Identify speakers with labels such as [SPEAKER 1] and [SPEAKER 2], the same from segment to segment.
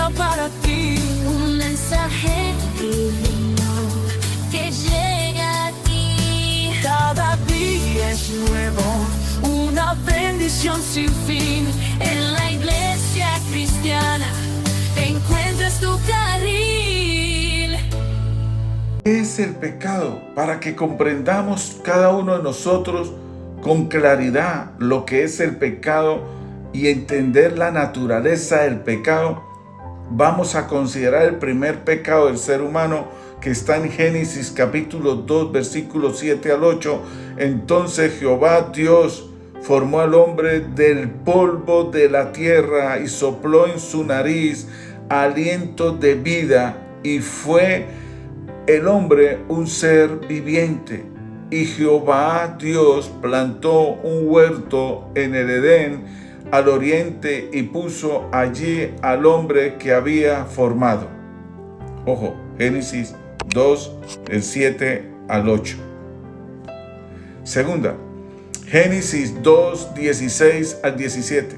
[SPEAKER 1] vino para ti.
[SPEAKER 2] Un mensaje divino que llega a ti.
[SPEAKER 1] Cada día es nuevo, una bendición sin fin.
[SPEAKER 2] En la iglesia cristiana encuentras tu carril.
[SPEAKER 3] ¿Qué es el pecado? Para que comprendamos cada uno de nosotros con claridad lo que es el pecado y entender la naturaleza del pecado, vamos a considerar el primer pecado del ser humano que está en Génesis capítulo 2 versículos 7 al 8. Entonces Jehová Dios formó al hombre del polvo de la tierra y sopló en su nariz aliento de vida, y fue el hombre un ser viviente. Y Jehová Dios plantó un huerto en el Edén al oriente y puso allí al hombre que había formado. Ojo, Génesis 2, del 7 al 8. Segunda, Génesis 2, 16 al 17.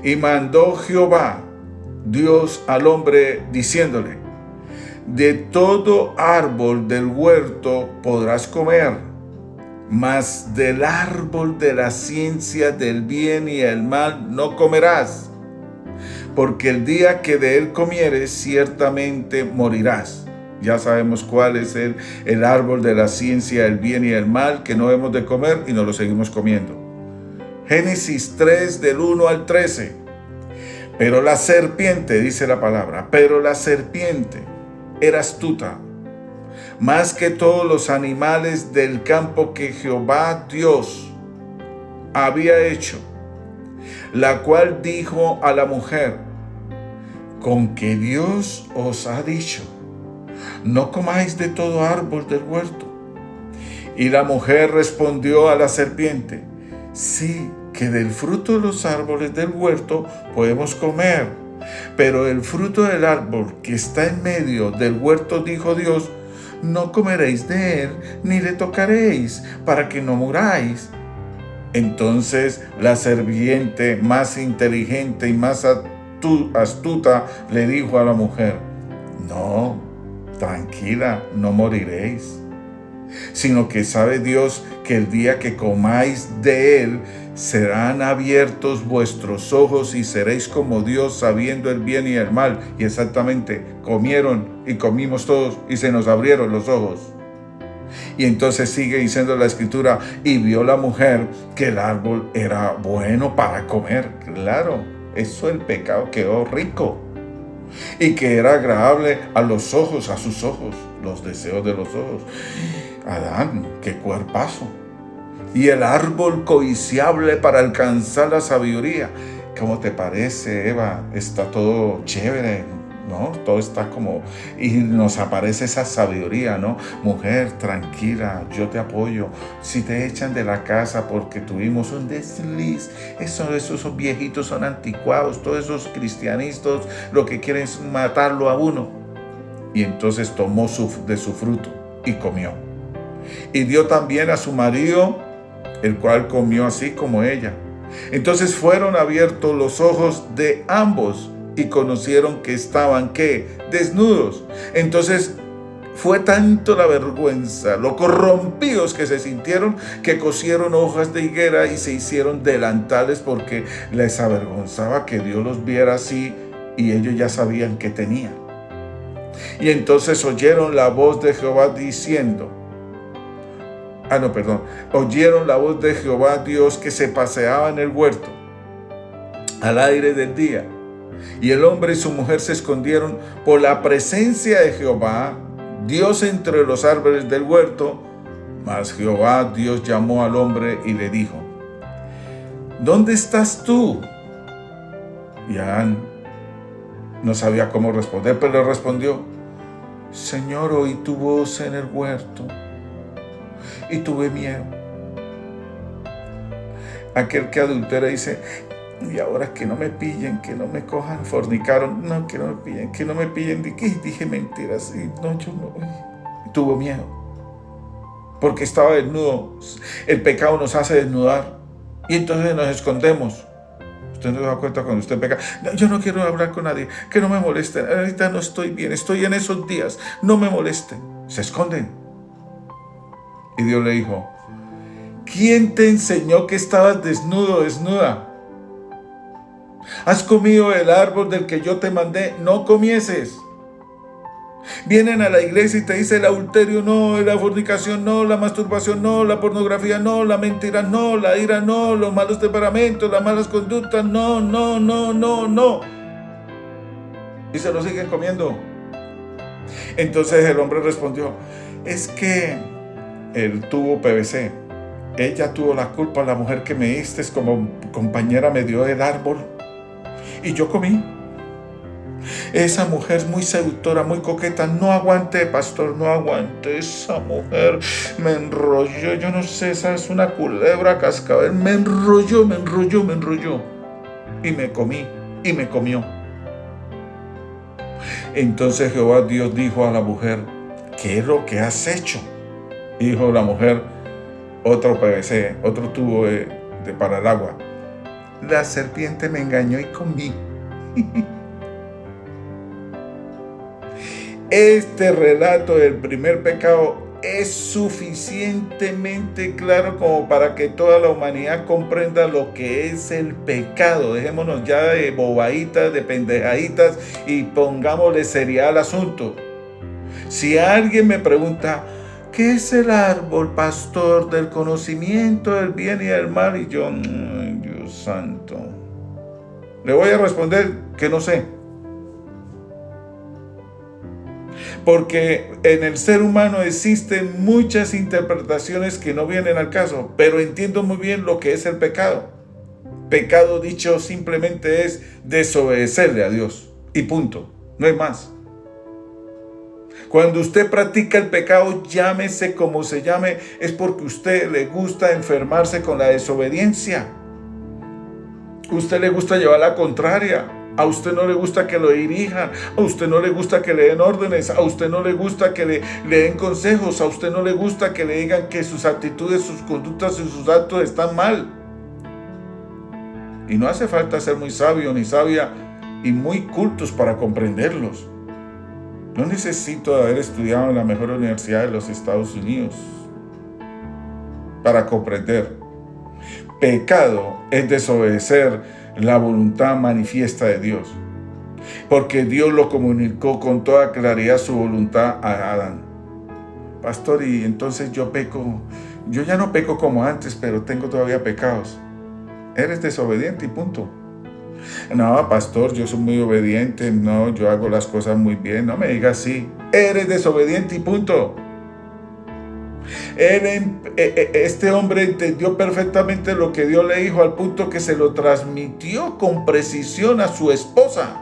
[SPEAKER 3] Y mandó Jehová Dios al hombre diciéndole: de todo árbol del huerto podrás comer, mas del árbol de la ciencia del bien y el mal no comerás, porque el día que de él comieres ciertamente morirás. Ya sabemos cuál es el árbol de la ciencia del bien y el mal que no hemos de comer, y no lo seguimos comiendo. Génesis 3 del 1 al 13. Pero la serpiente, dice la palabra, pero la serpiente era astuta, más que todos los animales del campo que Jehová Dios había hecho, la cual dijo a la mujer: con que Dios os ha dicho, no comáis de todo árbol del huerto. Y la mujer respondió a la serpiente: sí, que del fruto de los árboles del huerto podemos comer, pero el fruto del árbol que está en medio del huerto, dijo Dios, no comeréis de él, ni le tocaréis, para que no muráis. Entonces la serpiente, más inteligente y más astuta, le dijo a la mujer: no, tranquila, no moriréis, sino que sabe Dios que el día que comáis de él, serán abiertos vuestros ojos y seréis como Dios, sabiendo el bien y el mal. Y exactamente, comieron y comimos todos y se nos abrieron los ojos. Y entonces sigue diciendo la escritura: y vio la mujer que el árbol era bueno para comer. Claro, eso, el pecado quedó rico. Y que era agradable a los ojos, a sus ojos, los deseos de los ojos. Adán, qué cuerpazo. Y el árbol codiciable para alcanzar la sabiduría. ¿Cómo te parece, Eva? Está todo chévere, ¿no? Todo está como... Y nos aparece esa sabiduría, ¿no? Mujer, tranquila, yo te apoyo. Si te echan de la casa porque tuvimos un desliz, esos viejitos son anticuados, todos esos cristianistas lo que quieren es matarlo a uno. Y entonces tomó de su fruto y comió. Y dio también a su marido, el cual comió así como ella. Entonces fueron abiertos los ojos de ambos y conocieron que estaban, ¿qué? Desnudos. Entonces fue tanto la vergüenza, lo corrompidos que se sintieron, que cosieron hojas de higuera y se hicieron delantales, porque les avergonzaba que Dios los viera así, y ellos ya sabían que tenían. Y entonces oyeron la voz de Jehová diciendo... Oyeron la voz de Jehová Dios que se paseaba en el huerto al aire del día. Y el hombre y su mujer se escondieron por la presencia de Jehová Dios entre los árboles del huerto. Mas Jehová Dios llamó al hombre y le dijo: ¿dónde estás tú? Y Adán no sabía cómo responder, pero le respondió: Señor, oí tu voz en el huerto y tuve miedo. Aquel que adultera dice: y ahora que no me pillen, que no me cojan, fornicaron, no, que no me pillen, dije mentiras, y no, yo no, y tuvo miedo, porque estaba desnudo. El pecado nos hace desnudar, y entonces nos escondemos. Usted no se da cuenta cuando usted peca. No, yo no quiero hablar con nadie, que no me molesten. Ahorita no estoy bien, estoy en esos días, no me molesten. Se esconden. Y Dios le dijo, ¿quién te enseñó que estabas desnudo o desnuda? ¿Has comido el árbol del que yo te mandé? No comieses. Vienen a la iglesia y te dicen el adulterio no, la fornicación no, la masturbación no, la pornografía no, la mentira no, la ira no, los malos temperamentos, las malas conductas, no. Y se lo siguen comiendo. Entonces el hombre respondió, es que él tuvo PVC. Ella tuvo la culpa, la mujer que me diste como compañera me dio el árbol y yo comí. Esa mujer muy seductora, muy coqueta, no aguanté, pastor, no aguanté. Esa mujer me enrolló, yo no sé, esa es una culebra cascabel, me enrolló. Y me comí, y me comió. Entonces Jehová Dios dijo a la mujer, ¿qué es lo que has hecho? Dijo la mujer, otro PVC, otro tubo para el agua. La serpiente me engañó y comí. Este relato del primer pecado es suficientemente claro como para que toda la humanidad comprenda lo que es el pecado. Dejémonos ya de bobaditas, de pendejaditas y pongámosle seriedad al asunto. Si alguien me pregunta, ¿qué es el árbol, pastor, del conocimiento del bien y del mal? Y yo, Dios santo, le voy a responder que no sé. Porque en el ser humano existen muchas interpretaciones que no vienen al caso, pero entiendo muy bien lo que es el pecado. Pecado, dicho simplemente, es desobedecerle a Dios y punto, no hay más. Cuando usted practica el pecado, llámese como se llame, es porque a usted le gusta enfermarse con la desobediencia. A usted le gusta llevar la contraria. A usted no le gusta que lo dirijan, a usted no le gusta que le den órdenes, a usted no le gusta que le den consejos, a usted no le gusta que le digan que sus actitudes, sus conductas y sus actos están mal. Y no hace falta ser muy sabio ni sabia y muy cultos para comprenderlos. No necesito haber estudiado en la mejor universidad de los Estados Unidos para comprender. Pecado es desobedecer la voluntad manifiesta de Dios, porque Dios lo comunicó con toda claridad su voluntad a Adán. Pastor, y entonces yo peco, yo ya no peco como antes, pero tengo todavía pecados. Eres desobediente y punto. No, pastor, yo soy muy obediente, no, yo hago las cosas muy bien, no me digas así. Eres desobediente y punto. Este hombre entendió perfectamente lo que Dios le dijo al punto que se lo transmitió con precisión a su esposa.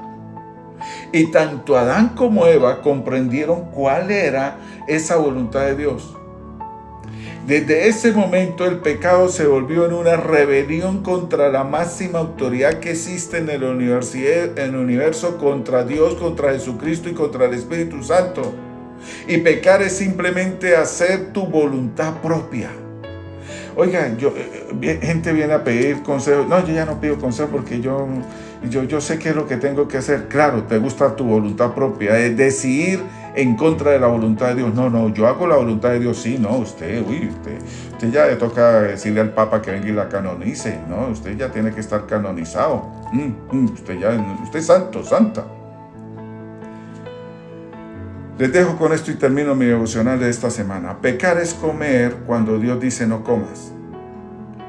[SPEAKER 3] Y tanto Adán como Eva comprendieron cuál era esa voluntad de Dios. Desde ese momento el pecado se volvió en una rebelión contra la máxima autoridad que existe en el universo, contra Dios, contra Jesucristo y contra el Espíritu Santo. Y pecar es simplemente hacer tu voluntad propia. Oigan, gente viene a pedir consejos. No, yo ya no pido consejos porque yo sé qué es lo que tengo que hacer. Claro, te gusta tu voluntad propia, es decidir en contra de la voluntad de Dios. No, yo hago la voluntad de Dios. Sí, no, usted ya le toca decirle al Papa que venga y la canonice. No, usted ya tiene que estar canonizado. Usted es santo, santa. Les dejo con esto y termino mi devocional de esta semana. Pecar es comer cuando Dios dice no comas.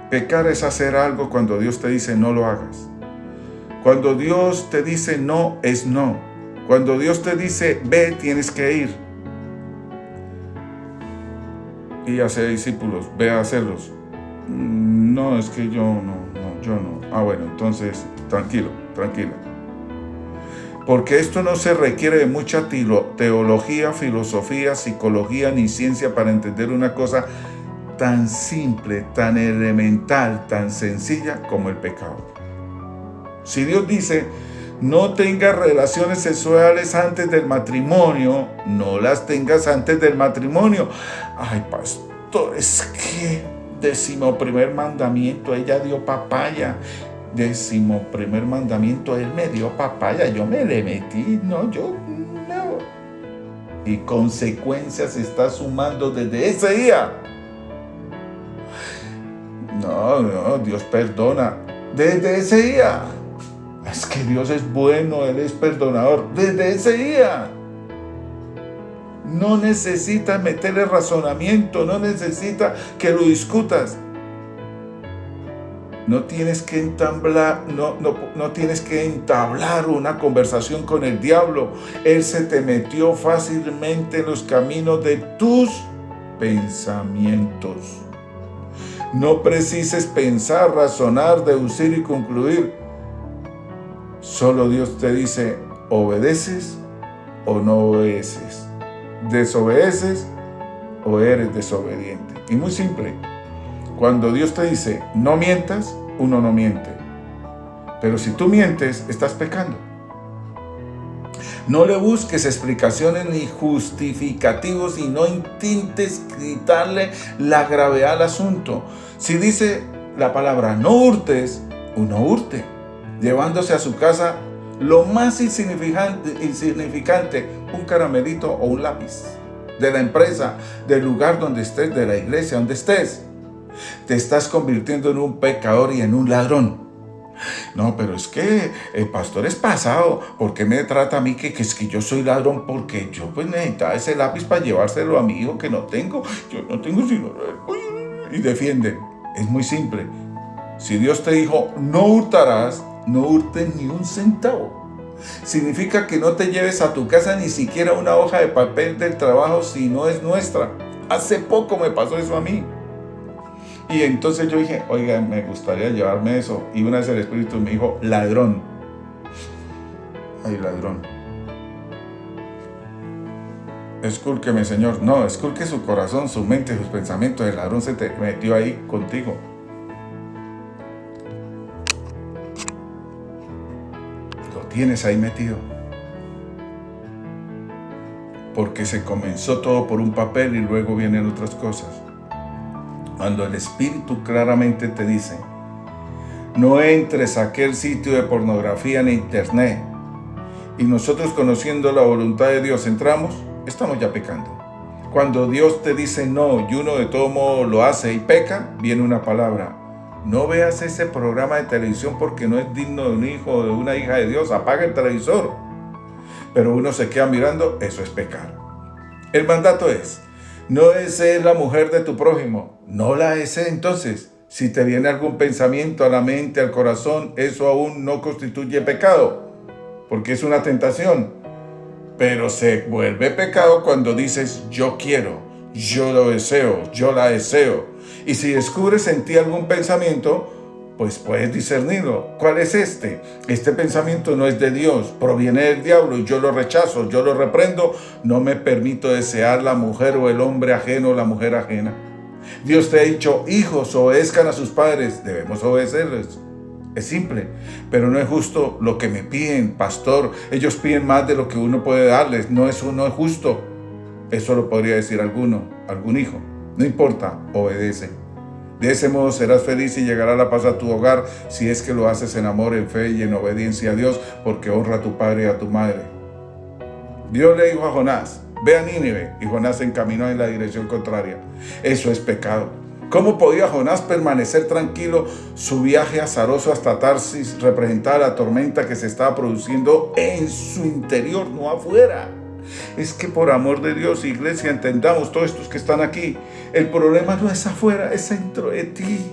[SPEAKER 3] Pecar es hacer algo cuando Dios te dice no lo hagas. Cuando Dios te dice no, es no. Cuando Dios te dice ve, tienes que ir. Y hacer discípulos, ve a hacerlos. No, es que yo no. Ah, bueno, entonces tranquila. Porque esto no se requiere de mucha teología, filosofía, psicología ni ciencia para entender una cosa tan simple, tan elemental, tan sencilla como el pecado. Si Dios dice, no tengas relaciones sexuales antes del matrimonio, no las tengas antes del matrimonio. Ay, pastor, es que 11º mandamiento, ella dio papaya. 11º mandamiento, él me dio papaya, yo me le metí, no. Y consecuencias se está sumando desde ese día. No, Dios perdona desde ese día. Es que Dios es bueno, Él es perdonador desde ese día. No necesita meterle razonamiento, no necesita que lo discutas. No tienes que entablar una conversación con el diablo. Él se te metió fácilmente en los caminos de tus pensamientos. No precises pensar, razonar, deducir y concluir. Solo Dios te dice, ¿obedeces o no obedeces? ¿Desobedeces o eres desobediente? Y muy simple. Cuando Dios te dice, no mientas, uno no miente. Pero si tú mientes, estás pecando. No le busques explicaciones ni justificativos y no intentes quitarle la gravedad al asunto. Si dice la palabra no hurtes, uno hurte, llevándose a su casa lo más insignificante, un caramelito o un lápiz, de la empresa, del lugar donde estés, de la iglesia donde estés. Te estás convirtiendo en un pecador y en un ladrón. No, pero es que el pastor es pasado. ¿Por qué me trata a mí que es que yo soy ladrón? Porque yo pues necesitaba ese lápiz para llevárselo a mi hijo que no tengo. Yo no tengo sino... Y defienden. Es muy simple. Si Dios te dijo, no hurtarás, no hurtes ni un centavo. Significa que no te lleves a tu casa ni siquiera una hoja de papel del trabajo si no es nuestra. Hace poco me pasó eso a mí. Y entonces yo dije, oiga, me gustaría llevarme eso. Y una vez el Espíritu me dijo, ladrón. Ay, ladrón. Escúlqueme, Señor. No, esculque su corazón, su mente, sus pensamientos. El ladrón se te metió ahí contigo. Lo tienes ahí metido. Porque se comenzó todo por un papel y luego vienen otras cosas. Cuando el Espíritu claramente te dice, no entres a aquel sitio de pornografía en internet, y nosotros conociendo la voluntad de Dios entramos, estamos ya pecando. Cuando Dios te dice no y uno de todo modo lo hace y peca, viene una palabra, no veas ese programa de televisión porque no es digno de un hijo o de una hija de Dios, apaga el televisor. Pero uno se queda mirando, eso es pecar. El mandato es, no desees la mujer de tu prójimo, no la desees. Entonces, si te viene algún pensamiento a la mente, al corazón, eso aún no constituye pecado, porque es una tentación. Pero se vuelve pecado cuando dices, yo quiero, yo lo deseo, yo la deseo. Y si descubres en ti algún pensamiento, pues puedes discernirlo. ¿Cuál es este? Este pensamiento no es de Dios, proviene del diablo y yo lo rechazo, yo lo reprendo. No me permito desear la mujer o el hombre ajeno o la mujer ajena. Dios te ha dicho, hijos, obedezcan a sus padres, debemos obedecerles. Es simple, pero no es justo lo que me piden, pastor. Ellos piden más de lo que uno puede darles. No es justo. Eso lo podría decir algún hijo. No importa, obedece. De ese modo serás feliz y llegará la paz a tu hogar si es que lo haces en amor, en fe y en obediencia a Dios, porque honra a tu padre y a tu madre. Dios le dijo a Jonás, ve a Nínive, y Jonás se encaminó en la dirección contraria. Eso es pecado. ¿Cómo podía Jonás permanecer tranquilo? Su viaje azaroso hasta Tarsis representaba la tormenta que se estaba produciendo en su interior, no afuera. Es que por amor de Dios, iglesia, entendamos todos estos que están aquí, el problema no es afuera, es dentro de ti.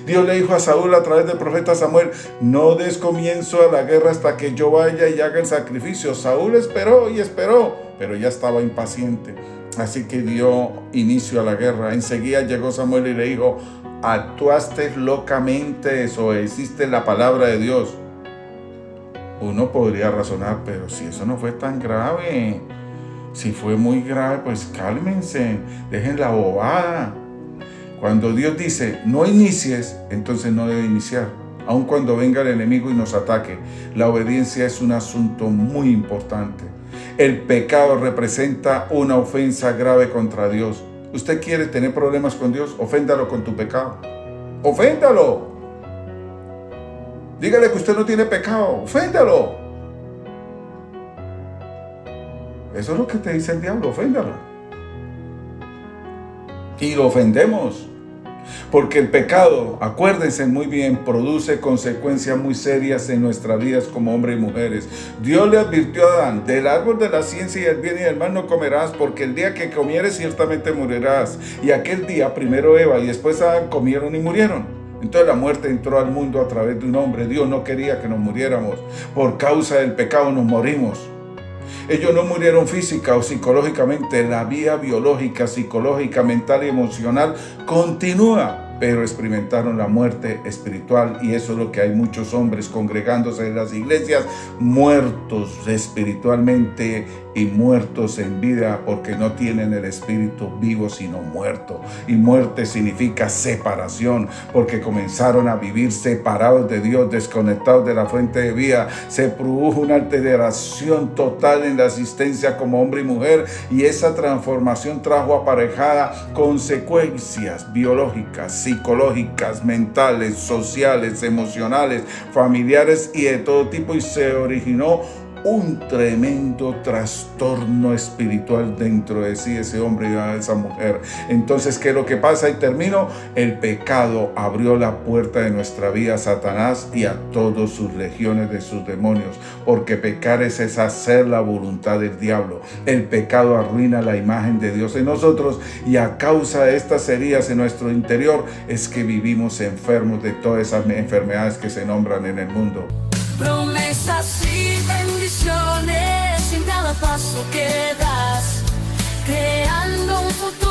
[SPEAKER 3] Dios le dijo a Saúl a través del profeta Samuel, no des comienzo a la guerra hasta que yo vaya y haga el sacrificio. Saúl esperó y esperó, pero ya estaba impaciente. Así que dio inicio a la guerra. Enseguida llegó Samuel y le dijo, actuaste locamente, desobedeciste la palabra de Dios. Uno podría razonar, pero si eso no fue tan grave, si fue muy grave, pues cálmense, dejen la bobada. Cuando Dios dice, no inicies, entonces no debe iniciar, aun cuando venga el enemigo y nos ataque. La obediencia es un asunto muy importante. El pecado representa una ofensa grave contra Dios. ¿Usted quiere tener problemas con Dios? Oféndalo con tu pecado. ¡Oféndalo! Dígale que usted no tiene pecado. Oféndalo. Eso es lo que te dice el diablo. Oféndalo. Y lo ofendemos. Porque el pecado, acuérdense muy bien, produce consecuencias muy serias en nuestras vidas como hombres y mujeres. Dios le advirtió a Adán: del árbol de la ciencia y el bien y del mal no comerás, porque el día que comieres ciertamente morirás. Y aquel día primero Eva y después Adán comieron y murieron. Entonces la muerte entró al mundo a través de un hombre. Dios no quería que nos muriéramos. Por causa del pecado nos morimos. Ellos no murieron física o psicológicamente. La vía biológica, psicológica, mental y emocional continúa, pero experimentaron la muerte espiritual, y eso es lo que hay muchos hombres congregándose en las iglesias, muertos espiritualmente y muertos en vida, porque no tienen el espíritu vivo sino muerto. Y muerte significa separación, porque comenzaron a vivir separados de Dios, desconectados de la fuente de vida. Se produjo una alteración total en la existencia como hombre y mujer, y esa transformación trajo aparejada consecuencias biológicas, psicológicas, mentales, sociales, emocionales, familiares y de todo tipo, y se originó un tremendo trastorno espiritual dentro de sí, ese hombre y esa mujer. Entonces, ¿qué es lo que pasa? Y termino. El pecado abrió la puerta de nuestra vida a Satanás y a todas sus legiones de sus demonios, porque pecar es hacer la voluntad del diablo. El pecado arruina la imagen de Dios en nosotros, y a causa de estas heridas en nuestro interior es que vivimos enfermos de todas esas enfermedades que se nombran en el mundo.
[SPEAKER 1] Promesas y bendiciones en cada paso que das, creando un futuro